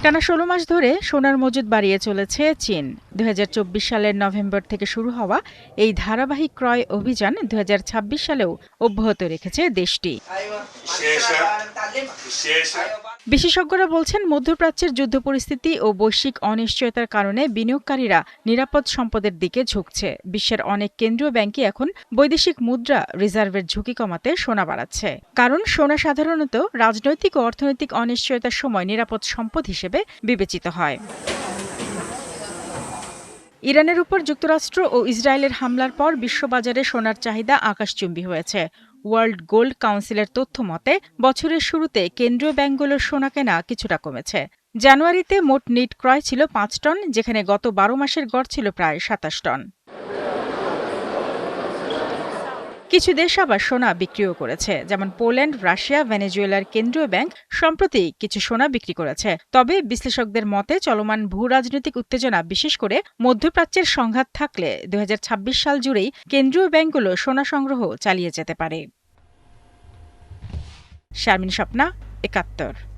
টানা ১৬ মাস ধরে সোনার মজুদ বাড়িয়ে চলেছে চীন। ২০২৪ সালের নভেম্বর থেকে শুরু হওয়া এই ধারাবাহিক ক্রয় অভিযান ২০২৬ সালেও অব্যাহত রেখেছে দেশটি। বিশেষজ্ঞরা বলছেন, মধ্যপ্রাচ্যের যুদ্ধ পরিস্থিতি ও বৈশ্বিক অনিশ্চয়তার কারণে বিনিয়োগকারীরা নিরাপদ সম্পদের দিকে ঝুঁকছে। বিশ্বের অনেক কেন্দ্রীয় ব্যাংকই এখন বৈদেশিক মুদ্রা রিজার্ভের ঝুঁকি কমাতে সোনা বাড়াচ্ছে। কারণ সোনা সাধারণত রাজনৈতিক ও অর্থনৈতিক অনিশ্চয়তার সময় নিরাপদ সম্পদ হিসেবে বিবেচিত হয়। ইরানের উপর যুক্তরাষ্ট্র ও ইসরায়েলের হামলার পর বিশ্ববাজারে সোনার চাহিদা আকাশচুম্বী হয়েছে। ওয়ার্ল্ড গোল্ড কাউন্সিলের তথ্য মতে, বছরের শুরুতে কেন্দ্রীয় ব্যাংকগুলোর সোনা কেনা কিছুটা কমেছে। জানুয়ারিতে মোট নিট ক্রয় ছিল ৫ টন, যেখানে গত ১২ মাসের গড় ছিল প্রায় ২৭ টন। কিছু দেশ আবার সোনা বিক্রিও করেছে, যেমন পোল্যান্ড, রাশিয়া, ভেনেজুয়েলার কেন্দ্রীয় ব্যাংক সম্প্রতি কিছু সোনা বিক্রি করেছে। তবে বিশ্লেষকদের মতে, চলমান ভূরাজনৈতিক উত্তেজনা, বিশেষ করে মধ্যপ্রাচ্যের সংঘাত থাকলে ২০২৬ সাল জুড়েই কেন্দ্রীয় ব্যাংকগুলো সোনা সংগ্রহ চালিয়ে যেতে পারে। শারমিন স্বপ্না, ৭১।